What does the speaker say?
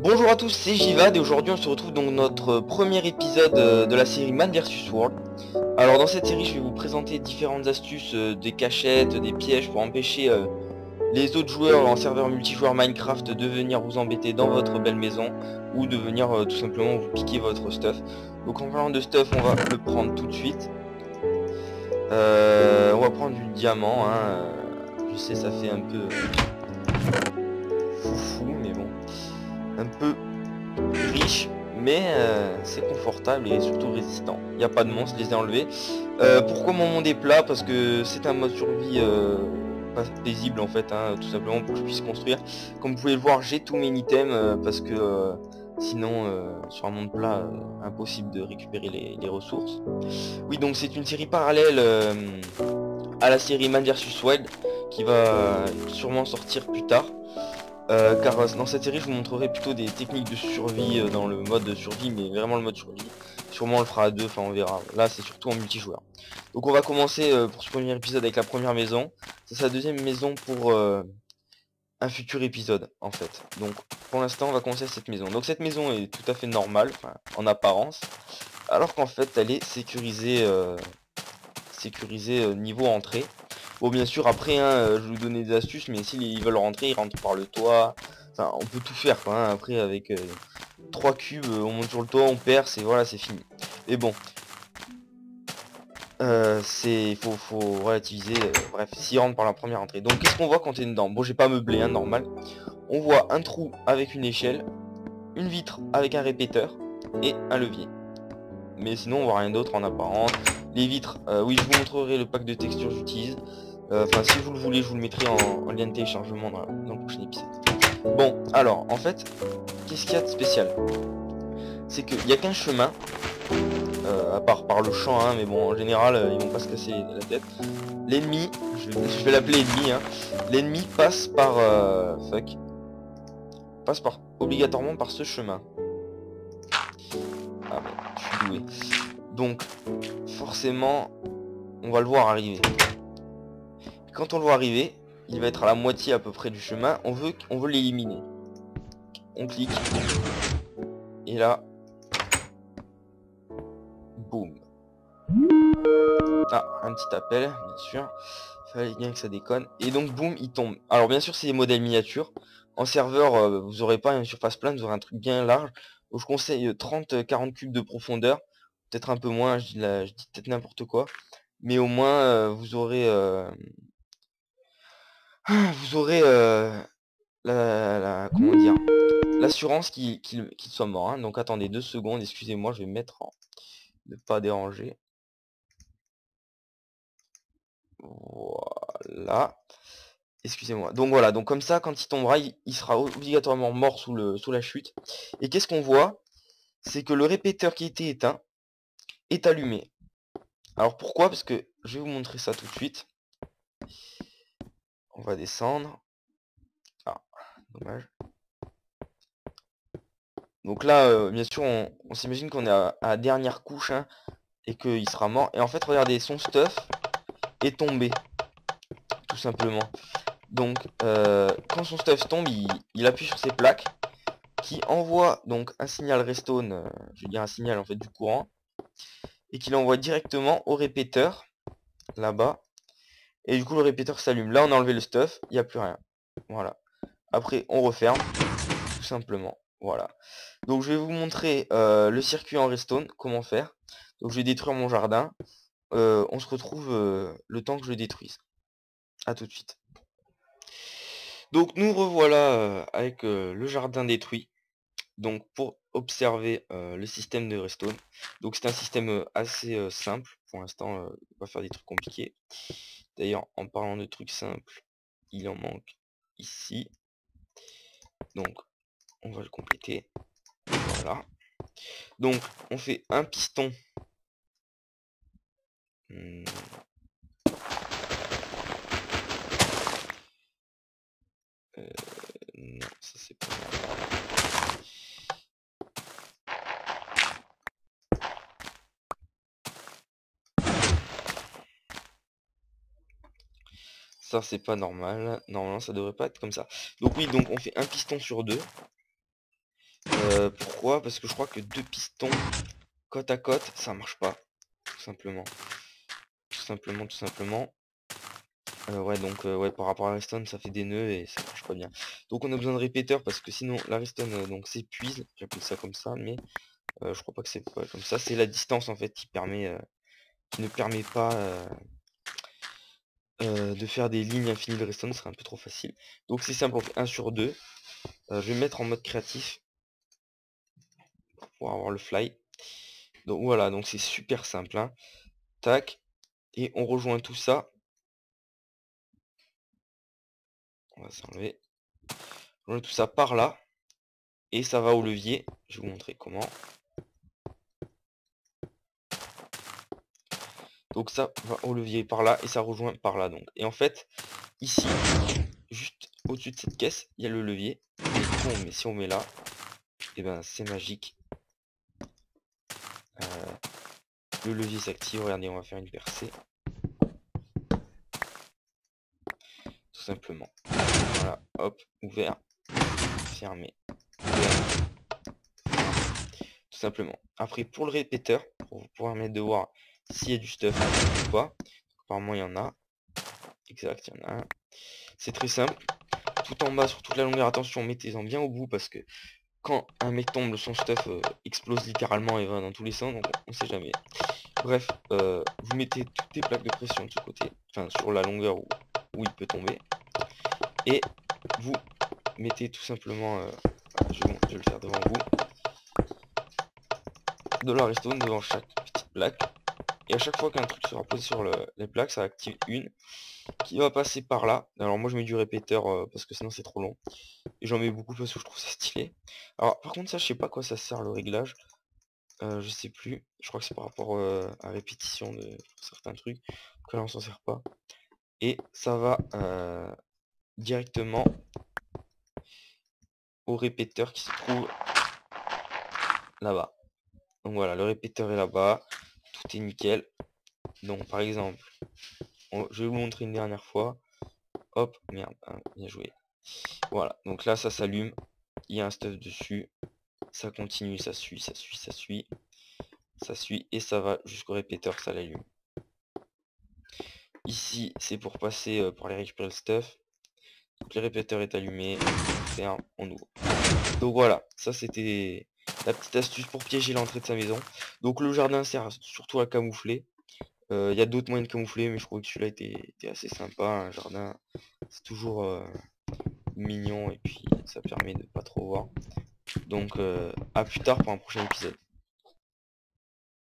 Bonjour à tous, c'est Jivad et aujourd'hui on se retrouve dans notre premier épisode de la série Man vs World. Alors dans cette série je vais vous présenter différentes astuces, des cachettes, des pièges pour empêcher les autres joueurs en serveur multijoueur Minecraft de venir vous embêter dans votre belle maison ou de venir tout simplement vous piquer votre stuff. Donc en parlant de stuff on va le prendre tout de suite. On va prendre du diamant, hein. Je sais ça fait un peu foufou mais bon, un peu riche, mais c'est confortable et surtout résistant. Il n'y a pas de monstres, je les ai enlevés. Pourquoi mon monde est plat? Parce que c'est un mode survie pas paisible en fait, hein, tout simplement pour que je puisse construire. Comme vous pouvez le voir, j'ai tous mes items parce que sinon sur un monde plat, impossible de récupérer les ressources. Oui, donc c'est une série parallèle à la série Man vs Wild qui va sûrement sortir plus tard. Car dans cette série je vous montrerai plutôt des techniques de survie dans le mode de survie, mais vraiment le mode survie. Sûrement on le fera à deux, enfin on verra. Là c'est surtout en multijoueur. Donc on va commencer pour ce premier épisode avec la première maison. C'est sa deuxième maison pour un futur épisode en fait. Donc pour l'instant on va commencer à cette maison. Donc cette maison est tout à fait normale, enfin, en apparence. Alors qu'en fait elle est sécurisée, niveau entrée. Bon bien sûr après hein, je vais vous donner des astuces, mais s'ils veulent rentrer, ils rentrent par le toit. Enfin on peut tout faire quoi, hein. Après avec 3 cubes, on monte sur le toit, on perce et voilà c'est fini. Et bon, faut relativiser, bref, s'ils rentrent par la première entrée. Donc qu'est-ce qu'on voit quand on est dedans? Bon j'ai pas meublé, hein, normal. On voit un trou avec une échelle, une vitre avec un répéteur et un levier. Mais sinon on voit rien d'autre en apparence. Les vitres, oui je vous montrerai le pack de textures que j'utilise. Enfin si vous le voulez je vous le mettrai en lien de téléchargement dans le prochain épisode. Bon alors en fait qu'est-ce qu'il y a de spécial? C'est qu'il n'y a qu'un chemin, à part par le champ, hein, mais bon en général ils vont pas se casser la tête. L'ennemi, je vais l'appeler ennemi, hein. L'ennemi passe par obligatoirement par ce chemin. Ah bon, je suis doué. Donc forcément on va le voir arriver. Quand on le voit arriver, il va être à la moitié à peu près du chemin. On veut l'éliminer. On clique. Et là, boum. Ah, un petit appel, bien sûr. Fallait bien que ça déconne. Et donc, boum, il tombe. Alors, bien sûr, c'est des modèles miniatures. En serveur, vous aurez pas une surface plane, vous aurez un truc bien large. Donc, je conseille 30-40 cubes de profondeur. Peut-être un peu moins, je dis peut-être n'importe quoi. Mais au moins, vous aurez comment dire, l'assurance qu'il soit mort, hein. Donc attendez 2 secondes, excusez-moi, je vais me mettre en ne pas déranger. Voilà. Excusez-moi. Donc voilà, donc comme ça, quand il tombera, il sera obligatoirement mort sous la chute. Et qu'est-ce qu'on voit? C'est que le répéteur qui était éteint est allumé. Alors pourquoi? Parce que je vais vous montrer ça tout de suite. On va descendre. Ah, dommage. Donc là, bien sûr, on s'imagine qu'on est à la dernière couche, hein, et qu'il sera mort. Et en fait, regardez, son stuff est tombé, tout simplement. Donc, quand son stuff tombe, il appuie sur ses plaques, qui envoie donc un signal redstone, je veux dire un signal en fait du courant, et qui l'envoie directement au répéteur, là-bas. Et du coup, le répéteur s'allume. Là, on a enlevé le stuff, il n'y a plus rien. Voilà. Après, on referme, tout simplement. Voilà. Donc, je vais vous montrer le circuit en redstone, comment faire. Donc, je vais détruire mon jardin. On se retrouve le temps que je le détruise. À tout de suite. Donc nous revoilà avec le jardin détruit. Donc pour observer le système de redstone. Donc c'est un système assez simple. Pour l'instant, on va faire des trucs compliqués. D'ailleurs, en parlant de trucs simples, il en manque ici. Donc on va le compléter. Voilà. Donc on fait un piston. Non, ça c'est pas mal. Ça c'est pas normal. Normalement ça devrait pas être comme ça. Donc oui, donc on fait un piston sur deux. Pourquoi? Parce que je crois que deux pistons côte à côte, ça marche pas. Tout simplement. Tout simplement. Ouais, donc ouais, par rapport à la redstone, ça fait des nœuds et ça marche pas bien. Donc on a besoin de répéteurs parce que sinon la redstone donc s'épuise. J'appelle ça comme ça, mais je crois pas que c'est pas comme ça. C'est la distance en fait qui ne permet pas de faire des lignes infinies de redstone, ce serait un peu trop facile. Donc c'est simple, on fait 1 sur 2. Je vais me mettre en mode créatif pour avoir le fly. Donc voilà, donc c'est super simple, hein. Tac, et on rejoint tout ça. On va s'enlever. On rejoint tout ça par là. Et ça va au levier. Je vais vous montrer comment. Donc ça va au levier par là et ça rejoint par là donc. Et en fait, ici, juste au-dessus de cette caisse, il y a le levier. Et si on met là, et ben c'est magique. Le levier s'active. Regardez, on va faire une percée. Tout simplement. Voilà, hop, ouvert, fermé, ouvert, tout simplement. Après, pour le répéteur, pour pouvoir mettre de voir s'il y a du stuff ou pas. Apparemment, il y en a. Exact, il y en a un. C'est très simple. Tout en bas, sur toute la longueur, attention, mettez-en bien au bout parce que quand un mec tombe, son stuff explose littéralement et va dans tous les sens, donc on sait jamais. Bref, vous mettez toutes les plaques de pression de ce côté, enfin sur la longueur où il peut tomber. Et vous mettez tout simplement, je vais le faire devant vous, de la redstone devant chaque petite plaque. Et à chaque fois qu'un truc sera posé sur les plaques, ça active une qui va passer par là. Alors moi je mets du répéteur parce que sinon c'est trop long. Et j'en mets beaucoup parce que je trouve ça stylé. Alors par contre ça je sais pas à quoi ça sert le réglage. Je sais plus. Je crois que c'est par rapport à répétition de certains trucs. Que là on s'en sert pas. Et ça va directement au répéteur qui se trouve là-bas. Donc voilà, le répéteur est là-bas. Tout est nickel. Donc par exemple, je vais vous montrer une dernière fois. Hop, merde, hein, bien joué. Voilà, donc là ça s'allume. Il y a un stuff dessus. Ça continue, ça suit, ça suit, ça suit. Ça suit et ça va jusqu'au répéteur, ça l'allume. Ici, c'est pour passer, pour aller récupérer le stuff. Donc le répéteur est allumé, on ferme, on ouvre. Donc voilà, ça c'était la petite astuce pour piéger l'entrée de sa maison. Donc le jardin sert surtout à camoufler. Il y a d'autres moyens de camoufler, mais je trouvais que celui-là était assez sympa. Un jardin, c'est toujours mignon et puis ça permet de pas trop voir. Donc à plus tard pour un prochain épisode.